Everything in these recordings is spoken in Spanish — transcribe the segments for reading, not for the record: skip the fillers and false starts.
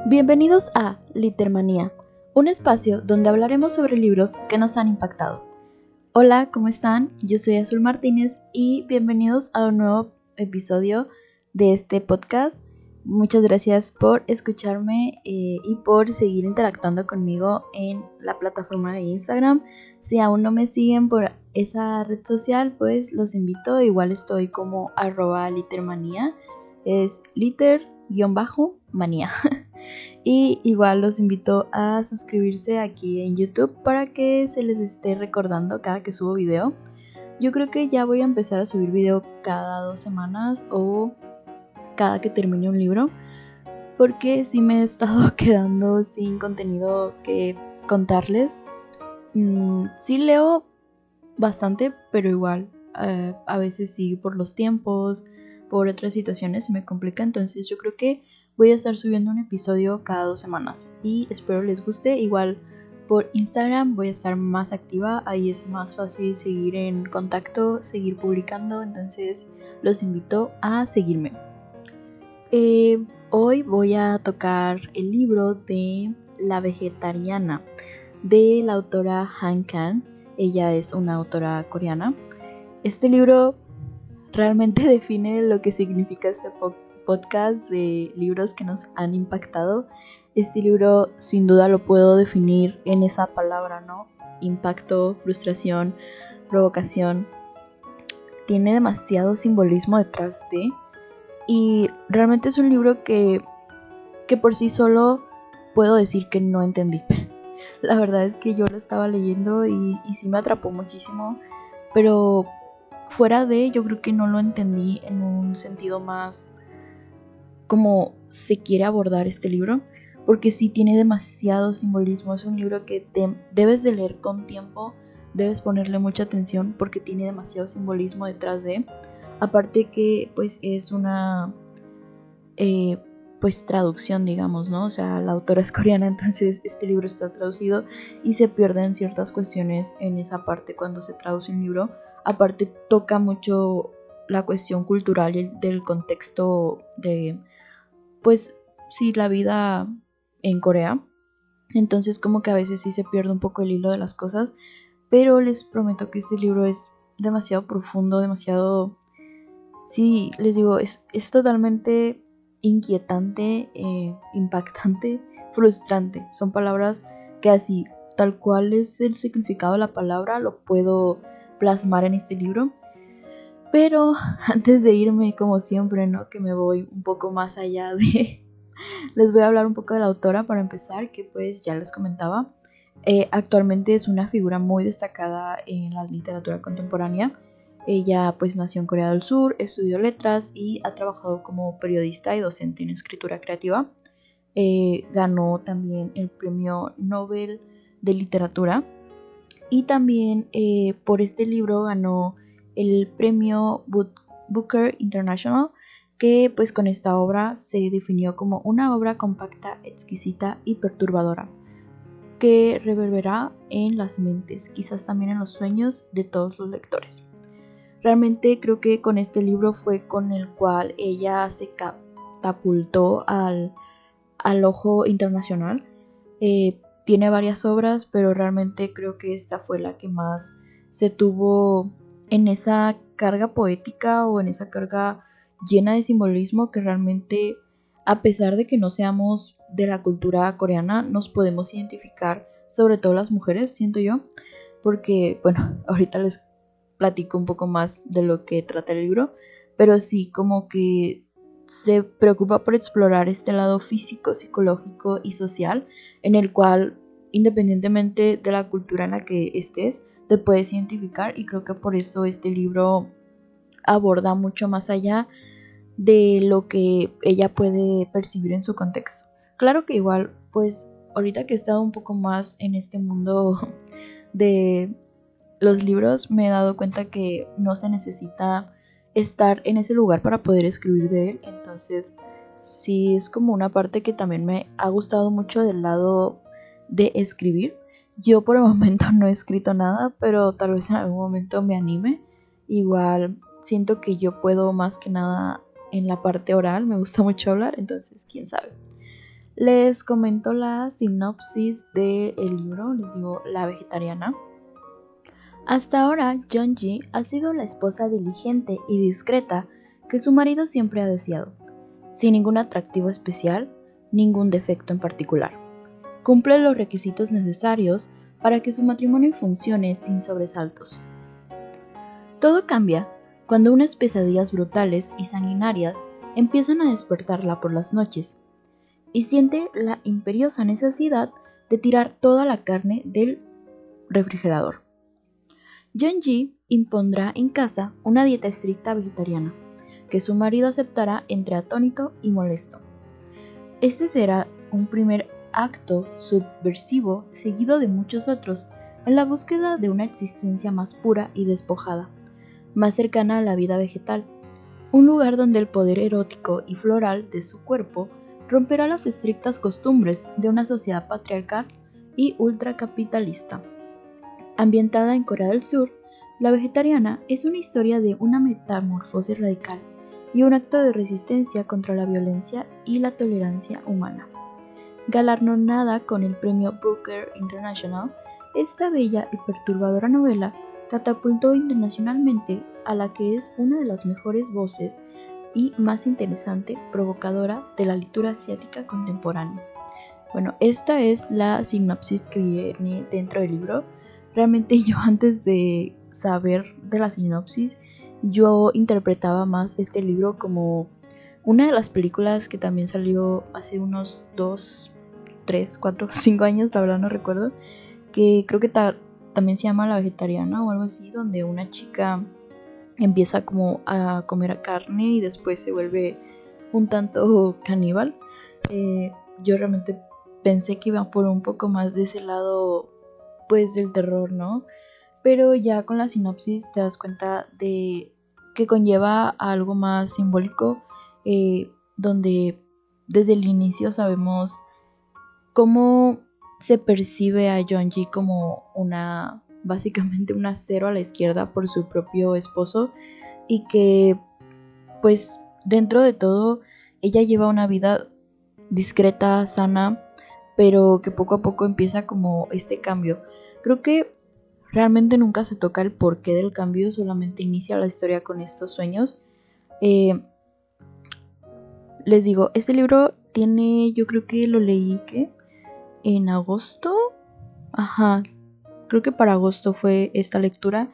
Bienvenidos a Litermanía, un espacio donde hablaremos sobre libros que nos han impactado. Hola, ¿cómo están? Yo soy Azul Martínez y bienvenidos a un nuevo episodio de este podcast. Muchas gracias por escucharme y por seguir interactuando conmigo en la plataforma de Instagram. Si aún no me siguen por esa red social, pues los invito. Igual estoy como @litermanía, es liter-manía. Y igual los invito a suscribirse aquí en YouTube para que se les esté recordando cada que subo video. Yo creo que ya voy a empezar a subir video cada 2 semanas o cada que termine un libro, porque sí me he estado quedando sin contenido que contarles. Sí leo bastante, pero igual a veces sí por los tiempos, por otras situaciones se me complica. Entonces yo creo que voy a estar subiendo un episodio cada 2 semanas y espero les guste. Igual por Instagram voy a estar más activa, ahí es más fácil seguir en contacto, seguir publicando, entonces los invito a seguirme. Hoy voy a tocar el libro de La Vegetariana de la autora Han Kang. Ella es una autora coreana. Este libro realmente define lo que significa este podcast de libros que nos han impactado. Este libro sin duda lo puedo definir en esa palabra, ¿no? Impacto, frustración, provocación. Tiene demasiado simbolismo detrás de... Y realmente es un libro que por sí solo puedo decir que no entendí. La verdad es que yo lo estaba leyendo y sí me atrapó muchísimo, pero fuera de, yo creo que no lo entendí en un sentido más como se quiere abordar este libro, porque sí tiene demasiado simbolismo. Es un libro que debes de leer con tiempo, debes ponerle mucha atención porque tiene demasiado simbolismo detrás de. Aparte que pues es una pues traducción, digamos, ¿no? O sea, la autora es coreana, entonces este libro está traducido y se pierden ciertas cuestiones en esa parte cuando se traduce un libro. Aparte toca mucho la cuestión cultural y del contexto de, pues, sí, la vida en Corea. Entonces como que a veces sí se pierde un poco el hilo de las cosas, pero les prometo que este libro es demasiado profundo, demasiado... Sí, les digo, es totalmente inquietante, impactante, frustrante. Son palabras que así, tal cual es el significado de la palabra, lo puedo plasmar en este libro. Pero antes de irme, como siempre, ¿no? Que me voy un poco más allá de... Les voy a hablar un poco de la autora para empezar, que pues ya les comentaba. Actualmente es una figura muy destacada en la literatura contemporánea. Ella pues nació en Corea del Sur, estudió letras y ha trabajado como periodista y docente en escritura creativa. Ganó también el premio Nobel de Literatura y también por este libro ganó el premio Booker International, que pues con esta obra se definió como una obra compacta, exquisita y perturbadora, que reverberará en las mentes, quizás también en los sueños de todos los lectores. Realmente creo que con este libro fue con el cual ella se catapultó al ojo internacional. Tiene varias obras, pero realmente creo que esta fue la que más se tuvo en esa carga poética o en esa carga llena de simbolismo, que realmente, a pesar de que no seamos de la cultura coreana, nos podemos identificar, sobre todo las mujeres, siento yo, porque, bueno, ahorita les platico un poco más de lo que trata el libro, pero sí como que se preocupa por explorar este lado físico, psicológico y social, en el cual, independientemente de la cultura en la que estés, te puedes identificar, y creo que por eso este libro aborda mucho más allá de lo que ella puede percibir en su contexto. Claro que igual, pues ahorita que he estado un poco más en este mundo de los libros, me he dado cuenta que no se necesita estar en ese lugar para poder escribir de él. Entonces sí es como una parte que también me ha gustado mucho del lado de escribir. Yo por el momento no he escrito nada, pero tal vez en algún momento me anime. Igual siento que yo puedo más que nada en la parte oral, me gusta mucho hablar, entonces quién sabe. Les comento la sinopsis del libro, les digo La vegetariana. Hasta ahora, Yeonji ha sido la esposa diligente y discreta que su marido siempre ha deseado, sin ningún atractivo especial, ningún defecto en particular. Cumple los requisitos necesarios para que su matrimonio funcione sin sobresaltos. Todo cambia cuando unas pesadillas brutales y sanguinarias empiezan a despertarla por las noches, y siente la imperiosa necesidad de tirar toda la carne del refrigerador. Yeonji impondrá en casa una dieta estricta vegetariana, que su marido aceptará entre atónito y molesto. Este será un primer acto subversivo seguido de muchos otros en la búsqueda de una existencia más pura y despojada, más cercana a la vida vegetal, un lugar donde el poder erótico y floral de su cuerpo romperá las estrictas costumbres de una sociedad patriarcal y ultracapitalista. Ambientada en Corea del Sur, La vegetariana es una historia de una metamorfosis radical y un acto de resistencia contra la violencia y la tolerancia humana. Galardonada con el premio Booker International, esta bella y perturbadora novela catapultó internacionalmente a la que es una de las mejores voces y más interesante provocadora de la literatura asiática contemporánea. Bueno, esta es la sinopsis que viene dentro del libro. Realmente yo antes de saber de la sinopsis, yo interpretaba más este libro como una de las películas que también salió hace unos 2, 3, 4, 5 años, la verdad no recuerdo, que creo que también se llama La vegetariana o algo así, donde una chica empieza como a comer carne y después se vuelve un tanto caníbal. Yo realmente pensé que iba por un poco más de ese lado, pues del terror, ¿no? Pero ya con la sinopsis te das cuenta de que conlleva a algo más simbólico, donde desde el inicio sabemos cómo se percibe a Yeonji como básicamente una cero a la izquierda por su propio esposo, y que pues dentro de todo ella lleva una vida discreta, sana, pero que poco a poco empieza como este cambio. Creo que realmente nunca se toca el porqué del cambio, solamente inicia la historia con estos sueños. Les digo, este libro tiene, yo creo que lo leí en agosto. Ajá, creo que para agosto fue esta lectura.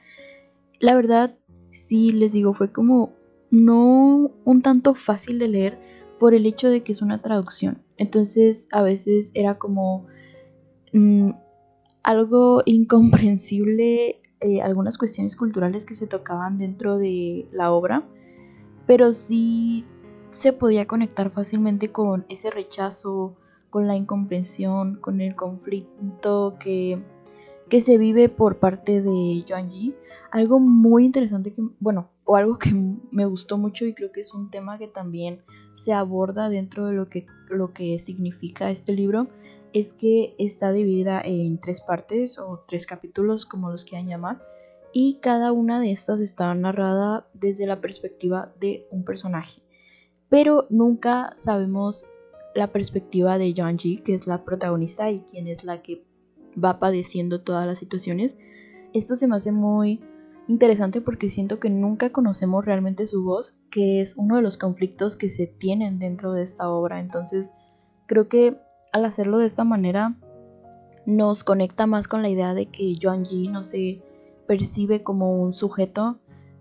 La verdad, sí, les digo, fue como no un tanto fácil de leer por el hecho de que es una traducción. Entonces a veces era como algo incomprensible, algunas cuestiones culturales que se tocaban dentro de la obra, pero sí se podía conectar fácilmente con ese rechazo, con la incomprensión, con el conflicto que se vive por parte de Yeonji. Algo muy interesante o algo que me gustó mucho y creo que es un tema que también se aborda dentro de lo que significa este libro, es que está dividida en 3 partes o 3 capítulos, como los quieran llamar, y cada una de estas está narrada desde la perspectiva de un personaje. Pero nunca sabemos la perspectiva de Yeonji, que es la protagonista y quien es la que va padeciendo todas las situaciones. Esto se me hace muy interesante porque siento que nunca conocemos realmente su voz, que es uno de los conflictos que se tienen dentro de esta obra. Entonces creo que al hacerlo de esta manera nos conecta más con la idea de que Yeonji no se percibe como un sujeto,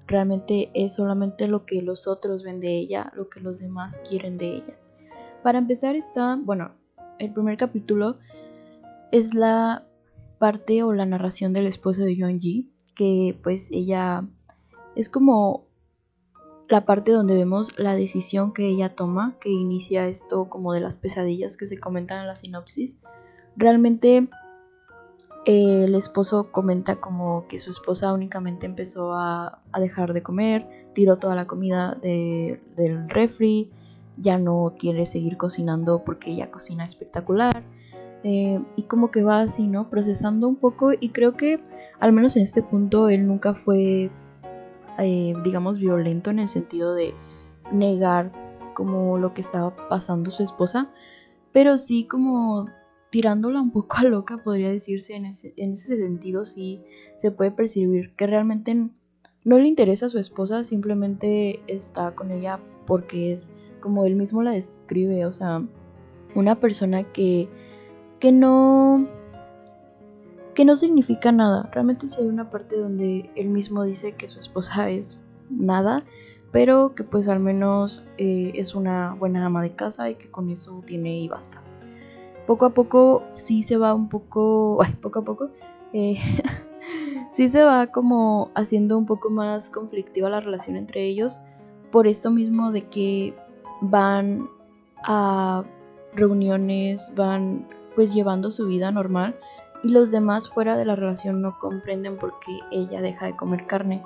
realmente es solamente lo que los otros ven de ella, lo que los demás quieren de ella. Para empezar el primer capítulo es la parte o la narración del esposo de Yeonji, que pues ella es como la parte donde vemos la decisión que ella toma, que inicia esto como de las pesadillas que se comentan en la sinopsis. Realmente el esposo comenta como que su esposa únicamente empezó a dejar de comer, tiró toda la comida del refri, ya no quiere seguir cocinando porque ella cocina espectacular. Y como que va así, ¿no? Procesando un poco, y creo que al menos en este punto él nunca fue, digamos, violento en el sentido de negar como lo que estaba pasando su esposa, pero sí como tirándola un poco a loca, podría decirse, en ese sentido sí se puede percibir que realmente no le interesa a su esposa, simplemente está con ella porque es como él mismo la describe, o sea, una persona que no que no significa nada. Realmente sí hay una parte donde él mismo dice que su esposa es nada, pero que pues al menos es una buena ama de casa y que con eso tiene y basta. Poco a poco sí se va un poco, poco a poco, eh, sí se va como haciendo un poco más conflictiva la relación entre ellos, por esto mismo de que van a reuniones, van pues llevando su vida normal y los demás fuera de la relación no comprenden por qué ella deja de comer carne.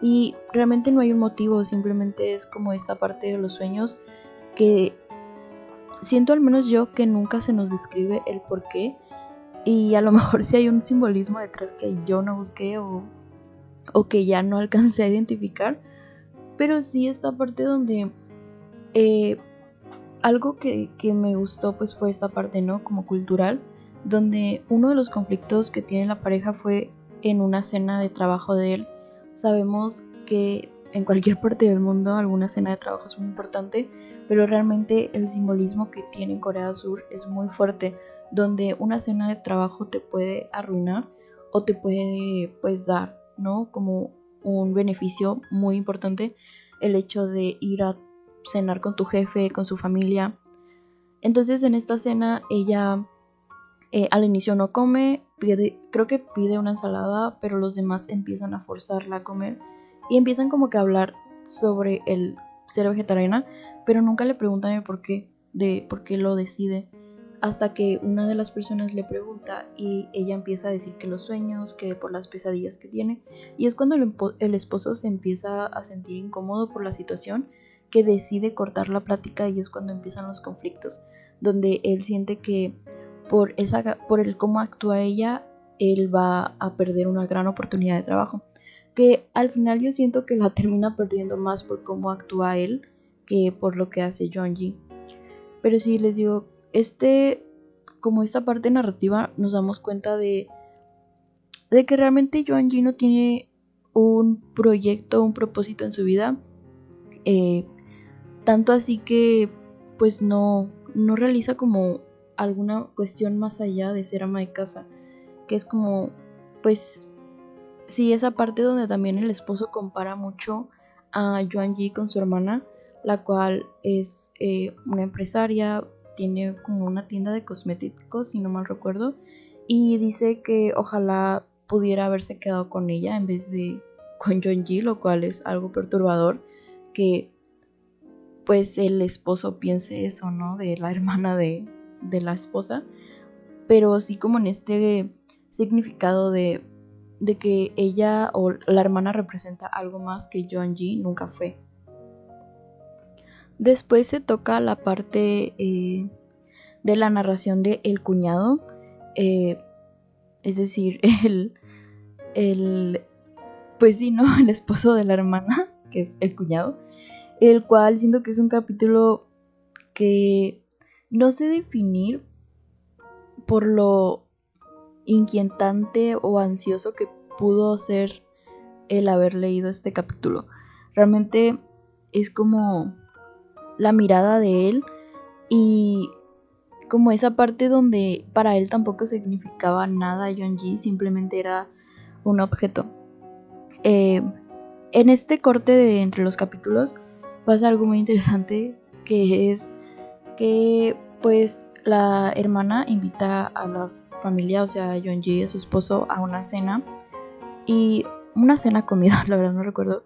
Y realmente no hay un motivo, simplemente es como esta parte de los sueños que siento al menos yo que nunca se nos describe el por qué. Y a lo mejor sí hay un simbolismo detrás que yo no busqué o que ya no alcancé a identificar. Pero sí esta parte donde eh, algo que me gustó pues fue esta parte, ¿no? Como cultural, donde uno de los conflictos que tiene la pareja fue en una cena de trabajo de él. Sabemos que en cualquier parte del mundo alguna cena de trabajo es muy importante, pero realmente el simbolismo que tiene en Corea del Sur es muy fuerte, donde una cena de trabajo te puede arruinar o te puede pues dar, ¿no? Como un beneficio muy importante el hecho de ir a cenar con tu jefe, con su familia. Entonces en esta cena ella al inicio no come, creo que pide una ensalada, pero los demás empiezan a forzarla a comer y empiezan como que a hablar sobre el ser vegetariana, pero nunca le preguntan el por qué lo decide. Hasta que una de las personas le pregunta y ella empieza a decir que los sueños, que por las pesadillas que tiene. Y es cuando el esposo se empieza a sentir incómodo por la situación, que decide cortar la plática y es cuando empiezan los conflictos, donde él siente que por el cómo actúa ella, él va a perder una gran oportunidad de trabajo. Que al final yo siento que la termina perdiendo más por cómo actúa él que por lo que hace Jeonji. Pero sí, les digo, como esta parte narrativa nos damos cuenta de que realmente Jeonji no tiene un proyecto, un propósito en su vida. Eh, Tanto así que pues no realiza como alguna cuestión más allá de ser ama de casa, que es como pues sí esa parte donde también el esposo compara mucho a Yuan Yi con su hermana, la cual es una empresaria, tiene como una tienda de cosméticos si no mal recuerdo, y dice que ojalá pudiera haberse quedado con ella en vez de con Yuan Yi, lo cual es algo perturbador que pues el esposo piense eso, ¿no? De la hermana de la esposa, pero sí como en este significado de que ella o la hermana representa algo más que Jeonji nunca fue. Después se toca la parte de la narración de el cuñado, eh, es decir, el, pues sí, ¿no? El esposo de la hermana, que es el cuñado, el cual siento que es un capítulo que no sé definir por lo inquietante o ansioso que pudo ser el haber leído este capítulo. Realmente es como la mirada de él y como esa parte donde para él tampoco significaba nada Yeonji, simplemente era un objeto. En este corte de entre los capítulos pasa algo muy interesante, que es que pues la hermana invita a la familia, o sea, a Yeonji y a su esposo a una cena, y una cena comida, la verdad no recuerdo,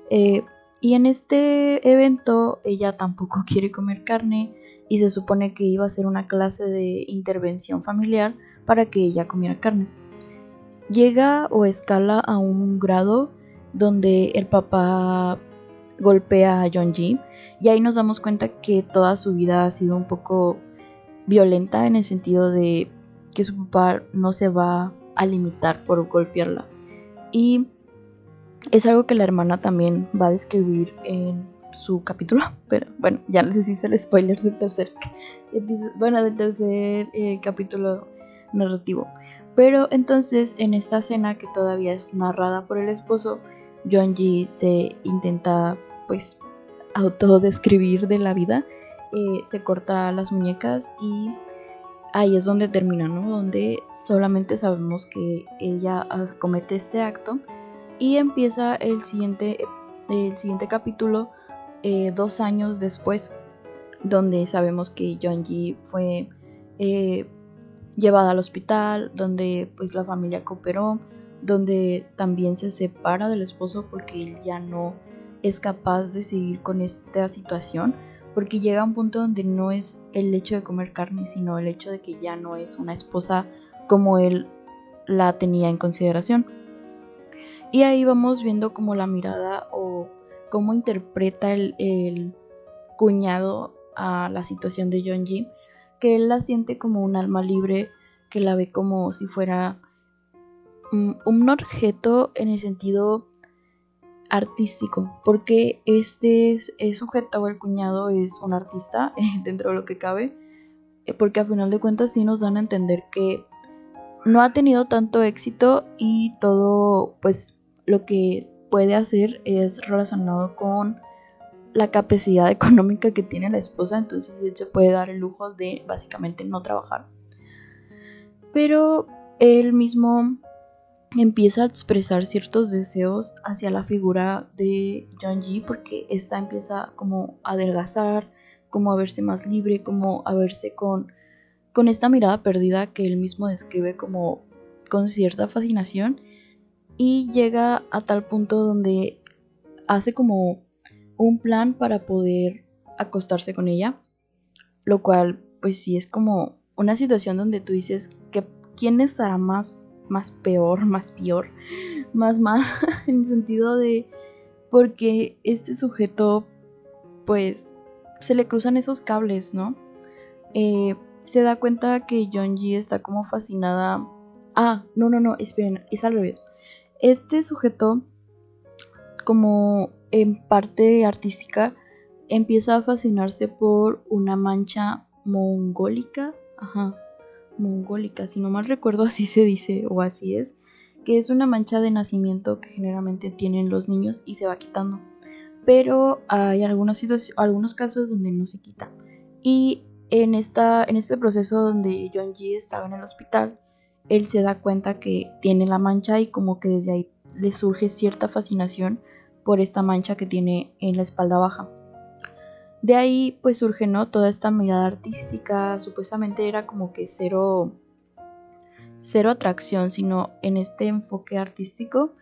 y en este evento ella tampoco quiere comer carne y se supone que iba a ser una clase de intervención familiar para que ella comiera carne. Llega o escala a un grado donde el papá golpea a Yeonji y ahí nos damos cuenta que toda su vida ha sido un poco violenta en el sentido de que su papá no se va a limitar por golpearla. Y es algo que la hermana también va a describir en su capítulo, pero bueno, ya les hice el spoiler del tercer capítulo narrativo. Pero entonces en esta escena que todavía es narrada por el esposo, Yeonji se intenta pues autodescribir de la vida, se corta las muñecas y ahí es donde termina, ¿no? Donde solamente sabemos que ella comete este acto y empieza el siguiente capítulo 2 años después, donde sabemos que Yeonji fue llevada al hospital, donde pues la familia cooperó, donde también se separa del esposo porque él ya no es capaz de seguir con esta situación, porque llega a un punto donde no es el hecho de comer carne, sino el hecho de que ya no es una esposa como él la tenía en consideración. Y ahí vamos viendo como la mirada o cómo interpreta el cuñado a la situación de Yeonji, que él la siente como un alma libre, que la ve como si fuera un objeto en el sentido artístico, porque este sujeto o el cuñado es un artista dentro de lo que cabe, porque a final de cuentas sí nos dan a entender que no ha tenido tanto éxito y todo pues lo que puede hacer es relacionado con la capacidad económica que tiene la esposa, entonces él se puede dar el lujo de básicamente no trabajar. Pero él mismo empieza a expresar ciertos deseos hacia la figura de Yeonji, porque esta empieza como a adelgazar, como a verse más libre, como a verse con esta mirada perdida que él mismo describe como con cierta fascinación, y llega a tal punto donde hace como un plan para poder acostarse con ella, lo cual pues sí es como una situación donde tú dices que quién estará más peor, más mal en el sentido de porque este sujeto pues se le cruzan esos cables, ¿no? Se da cuenta que Yeonji está como fascinada. No, esperen, es al revés. Este sujeto, como en parte artística, empieza a fascinarse por una mancha mongólica, si no mal recuerdo así se dice o así es, que es una mancha de nacimiento que generalmente tienen los niños y se va quitando, pero hay algunos casos donde no se quita. Y en este proceso donde Yeonji estaba en el hospital, él se da cuenta que tiene la mancha y como que desde ahí le surge cierta fascinación por esta mancha que tiene en la espalda baja. De ahí pues surge, ¿no?, toda esta mirada artística. Supuestamente era como que cero atracción, sino en este enfoque artístico,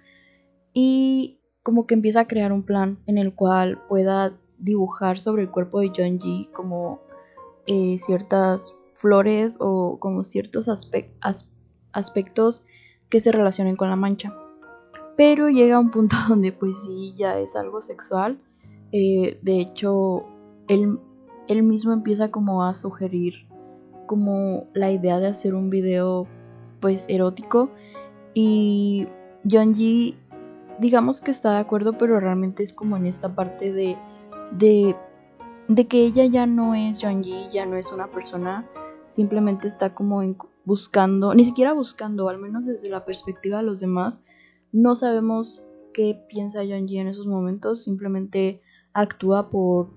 y como que empieza a crear un plan en el cual pueda dibujar sobre el cuerpo de Yeonji como ciertas flores o como ciertos aspectos que se relacionen con la mancha. Pero llega a un punto donde pues sí, ya es algo sexual. De hecho, él mismo empieza como a sugerir como la idea de hacer un video pues erótico, y Yeonji digamos que está de acuerdo, pero realmente es como en esta parte de que ella ya no es Yeonji, ya no es una persona, simplemente está como buscando, ni siquiera buscando, al menos desde la perspectiva de los demás, no sabemos qué piensa Yeonji en esos momentos, simplemente actúa por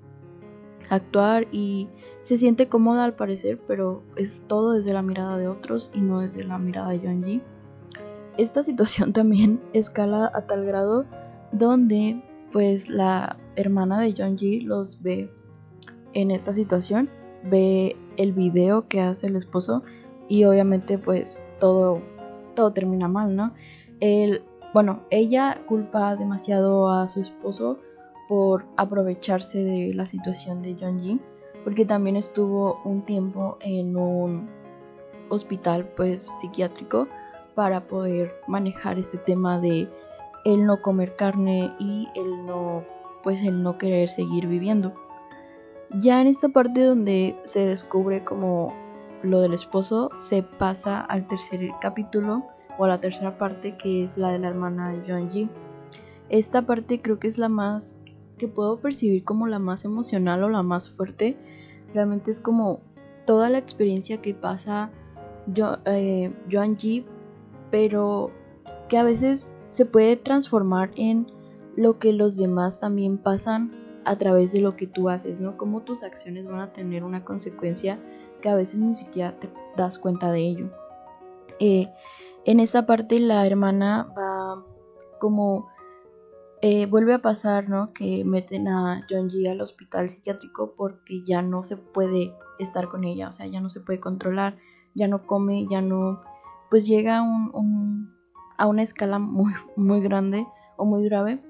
actuar y se siente cómoda al parecer, pero es todo desde la mirada de otros y no desde la mirada de Yeonji. Esta situación también escala a tal grado donde pues la hermana de Yeonji los ve en esta situación, ve el video que hace el esposo y obviamente pues todo termina mal, ¿no? Ella culpa demasiado a su esposo por aprovecharse de la situación de Yeonji, porque también estuvo un tiempo en un hospital pues psiquiátrico para poder manejar este tema de el no comer carne y el no querer seguir viviendo. Ya en esta parte donde se descubre como lo del esposo, se pasa al tercer capítulo o a la tercera parte, que es la de la hermana de Yeonji. Esta parte creo que es la más que puedo percibir como la más emocional o la más fuerte, realmente es como toda la experiencia que pasa Joan Ji, pero que a veces se puede transformar en lo que los demás también pasan a través de lo que tú haces, ¿no? Cómo tus acciones van a tener una consecuencia que a veces ni siquiera te das cuenta de ello. En esta parte la hermana va como vuelve a pasar, ¿no? Que meten a Yeonji al hospital psiquiátrico porque ya no se puede estar con ella, o sea, ya no se puede controlar, ya no come, ya no, pues llega a una escala muy, muy grande o muy grave.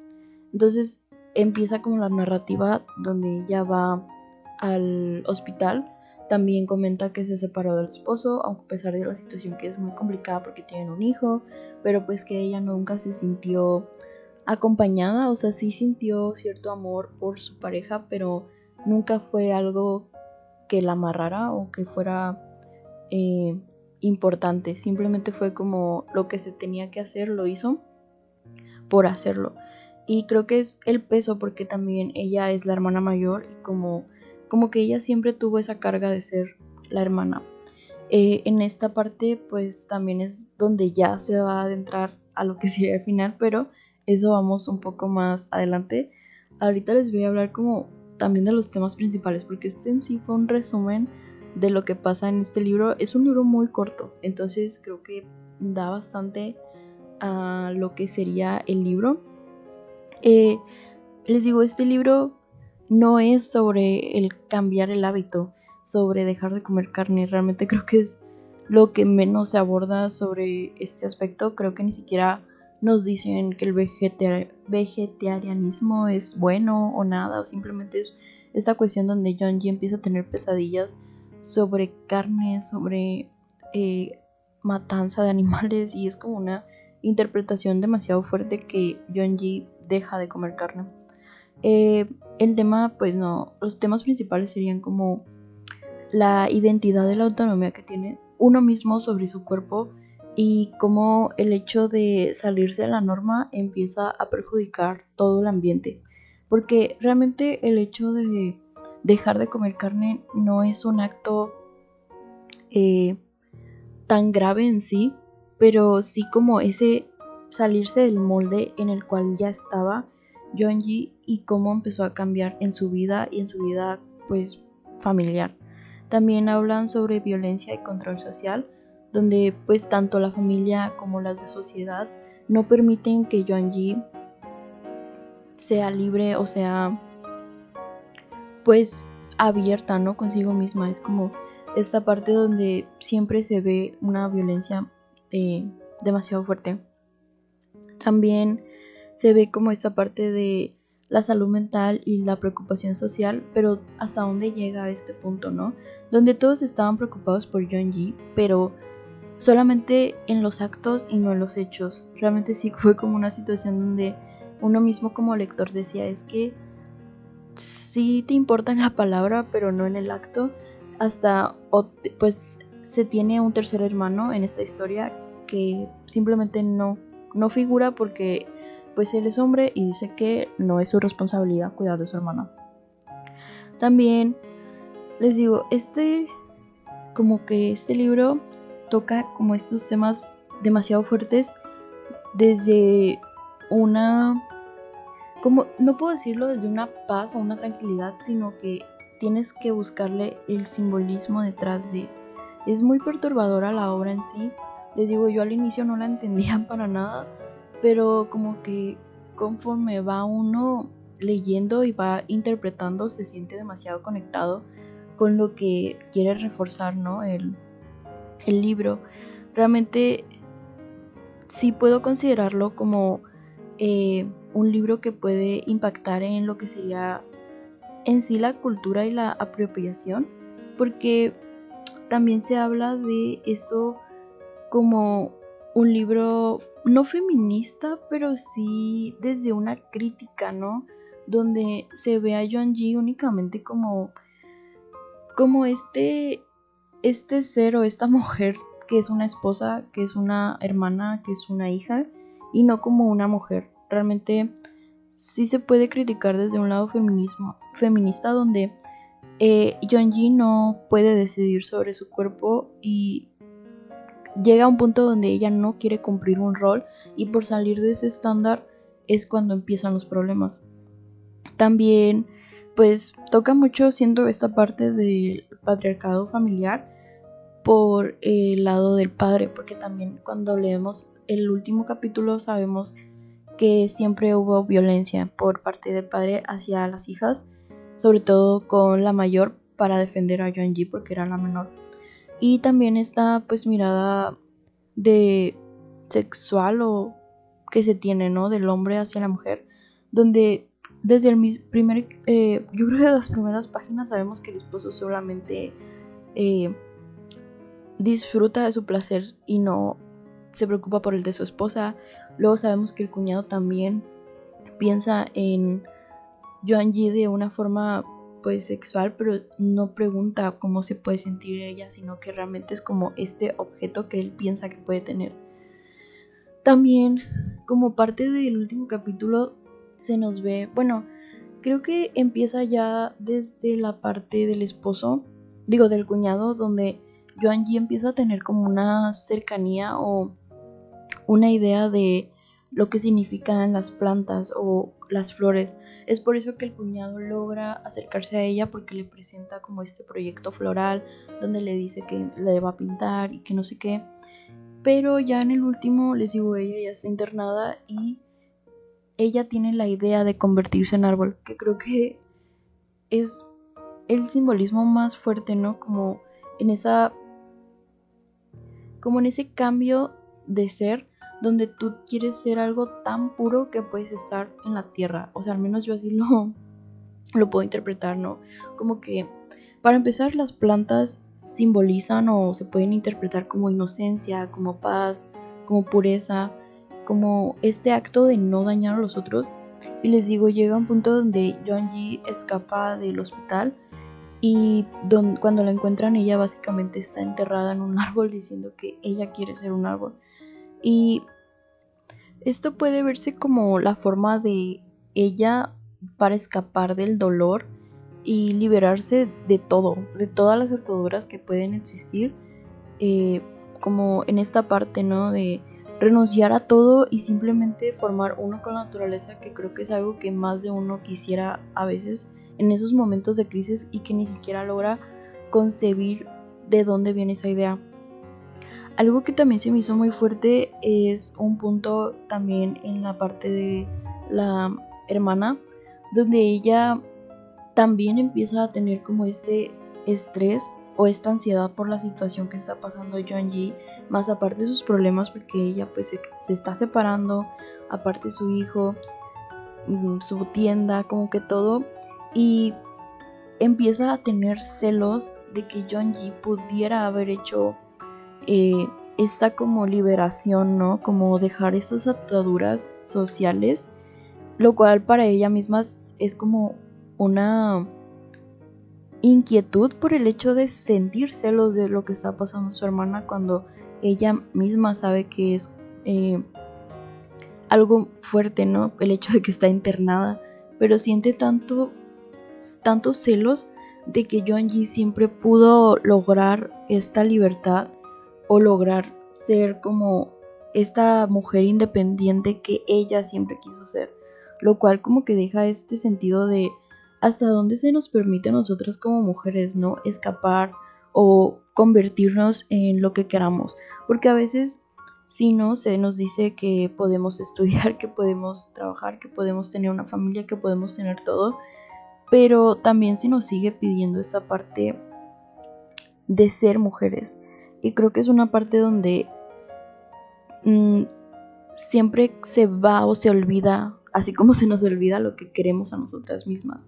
Entonces empieza como la narrativa donde ella va al hospital. También comenta que se separó del esposo, aunque a pesar de la situación que es muy complicada porque tienen un hijo, pero pues que ella nunca se sintió acompañada, o sea, sí sintió cierto amor por su pareja, pero nunca fue algo que la amarrara o que fuera eh, importante, simplemente fue como lo que se tenía que hacer, lo hizo por hacerlo. Y creo que es el peso porque también ella es la hermana mayor y como que ella siempre tuvo esa carga de ser la hermana. En esta parte pues también es donde ya se va a adentrar a lo que sería el final, pero eso vamos un poco más adelante. Ahorita les voy a hablar como también de los temas principales, porque este en sí fue un resumen de lo que pasa en este libro. Es un libro muy corto, entonces creo que da bastante a lo que sería el libro. Eh, Les digo, este libro no es sobre el cambiar el hábito, sobre dejar de comer carne. Realmente creo que es lo que menos se aborda sobre este aspecto. Creo que ni siquiera nos dicen que el vegetarianismo es bueno o nada, o simplemente es esta cuestión donde Yeonji empieza a tener pesadillas sobre carne, sobre matanza de animales, y es como una interpretación demasiado fuerte que Yeonji deja de comer carne. El tema, pues no, los temas principales serían como la identidad de la autonomía que tiene uno mismo sobre su cuerpo y cómo el hecho de salirse de la norma empieza a perjudicar todo el ambiente. Porque realmente el hecho de dejar de comer carne no es un acto eh, tan grave en sí, pero sí como ese salirse del molde en el cual ya estaba Yeonji y cómo empezó a cambiar en su vida y en su vida pues familiar. También hablan sobre violencia y control social, donde pues tanto la familia como las de sociedad no permiten que Yeonji sea libre o sea pues abierta, ¿no? Consigo misma. Es como esta parte donde siempre se ve una violencia demasiado fuerte. También se ve como esta parte de la salud mental y la preocupación social, pero hasta dónde llega a este punto, ¿no? Donde todos estaban preocupados por Yeonji, pero solamente en los actos y no en los hechos. Realmente sí fue como una situación donde uno mismo como lector decía, es que sí te importa en la palabra, pero no en el acto. Hasta, pues, se tiene un tercer hermano en esta historia que simplemente no figura porque, pues, él es hombre y dice que no es su responsabilidad cuidar de su hermana. También les digo, como que este libro toca como estos temas demasiado fuertes desde una, como no puedo decirlo desde una paz o una tranquilidad, sino que tienes que buscarle el simbolismo detrás de. Es muy perturbadora la obra en sí. Les digo, yo al inicio no la entendía para nada, pero como que conforme va uno leyendo y va interpretando, se siente demasiado conectado con lo que quiere reforzar, ¿no? El libro. Realmente sí puedo considerarlo como un libro que puede impactar en lo que sería en sí la cultura y la apropiación, porque también se habla de esto como un libro no feminista, pero sí desde una crítica, ¿no? Donde se ve a Yeonji únicamente como este ser o esta mujer que es una esposa, que es una hermana, que es una hija, y no como una mujer. Realmente sí se puede criticar desde un lado feminista donde Yeonji no puede decidir sobre su cuerpo y llega a un punto donde ella no quiere cumplir un rol y por salir de ese estándar es cuando empiezan los problemas. También pues toca mucho siendo esta parte del patriarcado familiar por el lado del padre, porque también cuando leemos el último capítulo sabemos que siempre hubo violencia por parte del padre hacia las hijas, sobre todo con la mayor para defender a Yeonji porque era la menor. Y también esta pues mirada de sexual o que se tiene, ¿no? Del hombre hacia la mujer, donde desde el primer, yo creo que de las primeras páginas sabemos que el esposo solamente disfruta de su placer y no se preocupa por el de su esposa. Luego sabemos que el cuñado también piensa en Yeonji de una forma pues sexual, pero no pregunta cómo se puede sentir ella, sino que realmente es como este objeto que él piensa que puede tener. También como parte del último capítulo se nos ve, bueno, creo que empieza ya desde la parte del esposo, digo del cuñado, donde Yeonji empieza a tener como una cercanía o una idea de lo que significan las plantas o las flores. Es por eso que el cuñado logra acercarse a ella porque le presenta como este proyecto floral donde le dice que le va a pintar y que no sé qué. Pero ya en el último, les digo, ella ya está internada y ella tiene la idea de convertirse en árbol, que creo que es el simbolismo más fuerte, ¿no? Como en ese cambio de ser donde tú quieres ser algo tan puro que puedes estar en la tierra. O sea, al menos yo así lo puedo interpretar, ¿no? Como que, para empezar, las plantas simbolizan o se pueden interpretar como inocencia, como paz, como pureza, como este acto de no dañar a los otros. Y les digo, llega un punto donde Yeonji escapa del hospital y cuando la encuentran ella básicamente está enterrada en un árbol diciendo que ella quiere ser un árbol. Y esto puede verse como la forma de ella para escapar del dolor y liberarse de todo, de todas las ataduras que pueden existir, como en esta parte, ¿no? De renunciar a todo y simplemente formar uno con la naturaleza, que creo que es algo que más de uno quisiera a veces en esos momentos de crisis y que ni siquiera logra concebir de dónde viene esa idea. Algo que también se me hizo muy fuerte es un punto también en la parte de la hermana, donde ella también empieza a tener como este estrés o esta ansiedad por la situación que está pasando Yeonji, más aparte de sus problemas porque ella pues se está separando, aparte su hijo, su tienda, como que todo, y empieza a tener celos de que Yeonji pudiera haber hecho esta como liberación, ¿no? Como dejar esas ataduras sociales, lo cual para ella misma es como una inquietud por el hecho de sentir celos de lo que está pasando su hermana cuando ella misma sabe que es algo fuerte, ¿no? El hecho de que está internada, pero siente tantos celos de que Yeonji siempre pudo lograr esta libertad o lograr ser como esta mujer independiente que ella siempre quiso ser, lo cual como que deja este sentido de hasta dónde se nos permite a nosotras como mujeres, ¿no? Escapar o convertirnos en lo que queramos, porque a veces si no se nos dice que podemos estudiar, que podemos trabajar, que podemos tener una familia, que podemos tener todo, pero también se nos sigue pidiendo esa parte de ser mujeres. Y creo que es una parte donde siempre se va o se olvida, así como se nos olvida lo que queremos a nosotras mismas.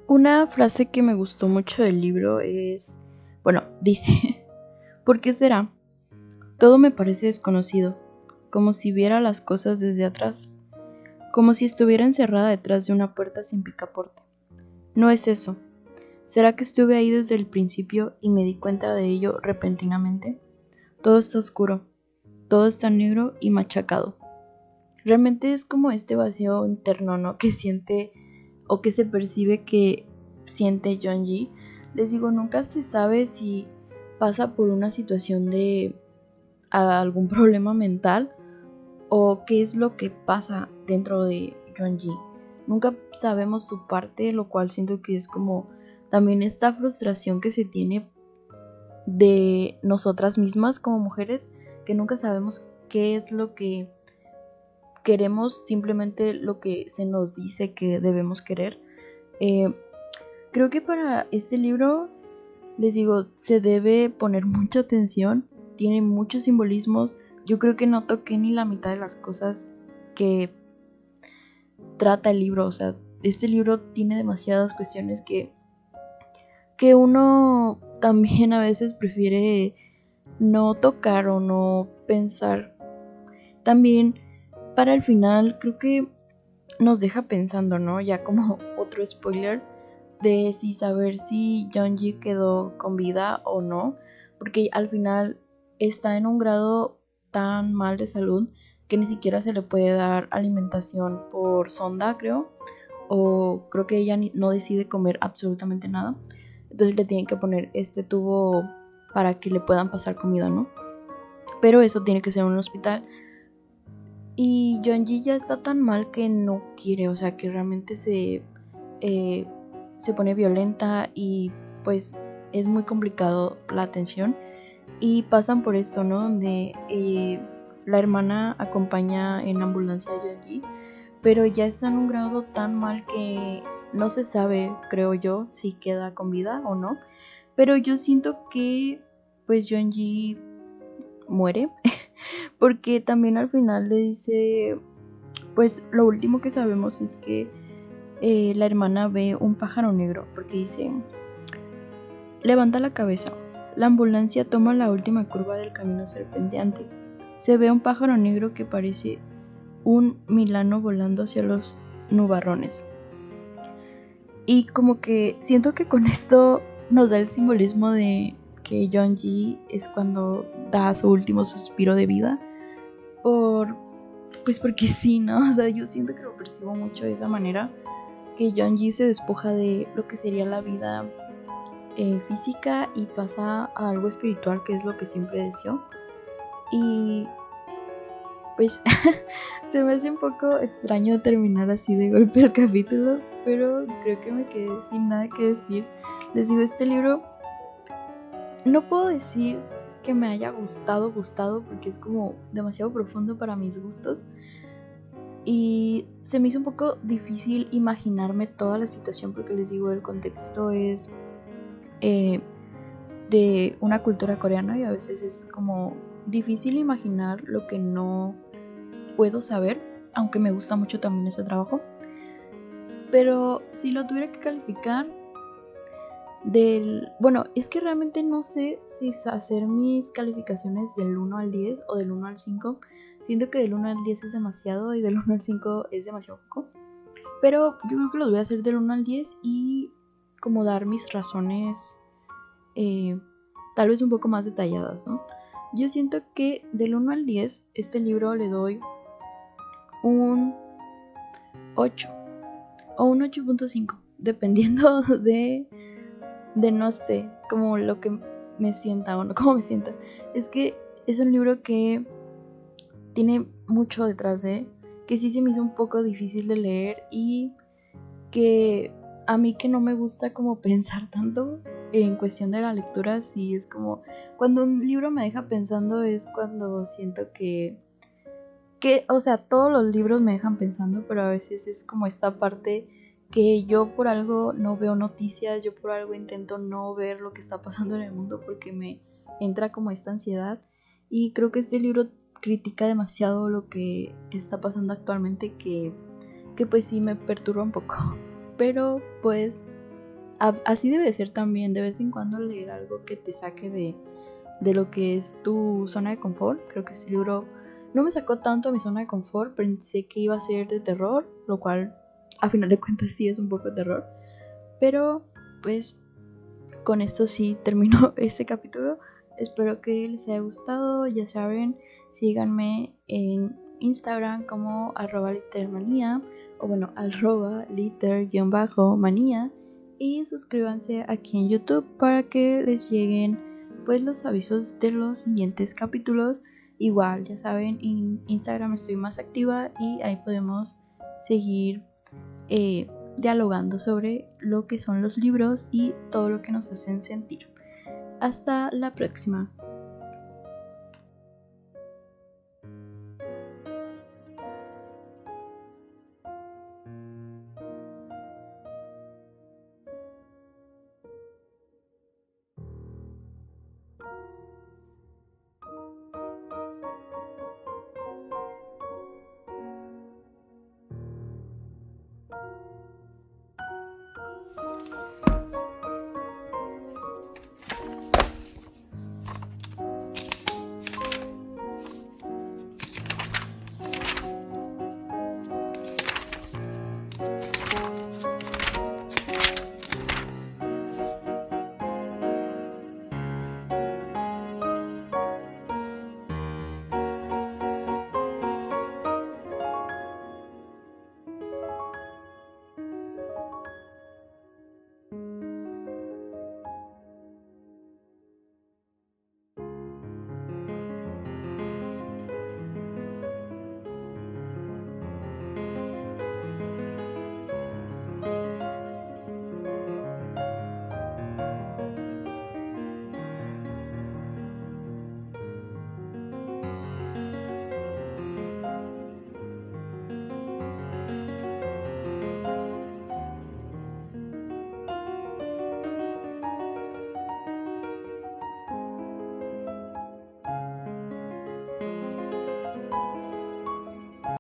Una frase que me gustó mucho del libro es, bueno, dice, ¿por qué será? Todo me parece desconocido, como si viera las cosas desde atrás, como si estuviera encerrada detrás de una puerta sin picaporte. No es eso. ¿Será que estuve ahí desde el principio y me di cuenta de ello repentinamente? Todo está oscuro, todo está negro y machacado. realmente es como este vacío interno, ¿no? Que siente o que se percibe que siente Yeonji. Les digo, nunca se sabe si pasa por una situación de algún problema mental o qué es lo que pasa dentro de Yeonji. Nunca sabemos su parte, lo cual siento que es como también esta frustración que se tiene de nosotras mismas como mujeres, que nunca sabemos qué es lo que queremos, simplemente lo que se nos dice que debemos querer. Eh, Creo que para este libro, les digo, se debe poner mucha atención, tiene muchos simbolismos. Yo creo que no toqué ni la mitad de las cosas que trata el libro. O sea, este libro tiene demasiadas cuestiones que uno también a veces prefiere no tocar o no pensar. También para el final creo que nos deja pensando, ¿no? Ya como otro spoiler de si saber si Yeonji quedó con vida o no, porque al final está en un grado tan mal de salud que ni siquiera se le puede dar alimentación por sonda, creo, o creo que ella no decide comer absolutamente nada, entonces le tienen que poner este tubo para que le puedan pasar comida, ¿no? Pero eso tiene que ser en un hospital. Y Yeonji ya está tan mal que no quiere, o sea, que realmente eh, se pone violenta y pues es muy complicado la atención. Y pasan por esto, ¿no? Donde la hermana acompaña en ambulancia a Yeonji, pero ya está en un grado tan mal que no se sabe, creo yo, si queda con vida o no. Pero yo siento que pues Yeonji muere porque también al final le dice, pues lo último que sabemos es que la hermana ve un pájaro negro, porque dice, levanta la cabeza, la ambulancia toma la última curva del camino serpenteante, se ve un pájaro negro que parece un milano volando hacia los nubarrones. Y como que siento que con esto nos da el simbolismo de que Yeonji es cuando da su último suspiro de vida, pues porque sí, ¿no? O sea, yo siento que lo percibo mucho de esa manera, que Yeonji se despoja de lo que sería la vida física y pasa a algo espiritual, que es lo que siempre deseó. Y pues se me hace un poco extraño terminar así de golpe el capítulo, pero creo que me quedé sin nada que decir. Les digo, este libro no puedo decir que me haya gustado, porque es como demasiado profundo para mis gustos. Y se me hizo un poco difícil imaginarme toda la situación porque les digo, el contexto es de una cultura coreana y a veces es como difícil imaginar lo que no puedo saber, aunque me gusta mucho también ese trabajo. Pero si lo tuviera que calificar bueno, es que realmente no sé si hacer mis calificaciones del 1 al 10 o del 1 al 5. Siento que del 1 al 10 es demasiado y del 1 al 5 es demasiado poco. Pero yo creo que los voy a hacer del 1 al 10 y como dar mis razones tal vez un poco más detalladas, ¿no? Yo siento que del 1 al 10 este libro le doy un 8 o un 8.5, dependiendo de no sé, como lo que me sienta o no como me sienta. Es que es un libro que tiene mucho detrás que sí se me hizo un poco difícil de leer y que a mí que no me gusta como pensar tanto en cuestión de la lectura, sí es como cuando un libro me deja pensando es cuando siento o sea, todos los libros me dejan pensando, pero a veces es como esta parte que yo por algo no veo noticias, yo por algo intento no ver lo que está pasando en el mundo porque me entra como esta ansiedad y creo que este libro critica demasiado lo que está pasando actualmente que pues sí me perturba un poco, pero pues así debe de ser también de vez en cuando leer algo que te saque de lo que es tu zona de confort. Creo que este libro no me sacó tanto a mi zona de confort, pensé que iba a ser de terror, lo cual a final de cuentas sí es un poco de terror, pero pues con esto sí terminó este capítulo. Espero que les haya gustado, ya saben, síganme en Instagram como @litermanía o bueno, @liter_manía, y suscríbanse aquí en YouTube para que les lleguen pues los avisos de los siguientes capítulos. Igual, ya saben, en Instagram estoy más activa y ahí podemos seguir dialogando sobre lo que son los libros y todo lo que nos hacen sentir. Hasta la próxima.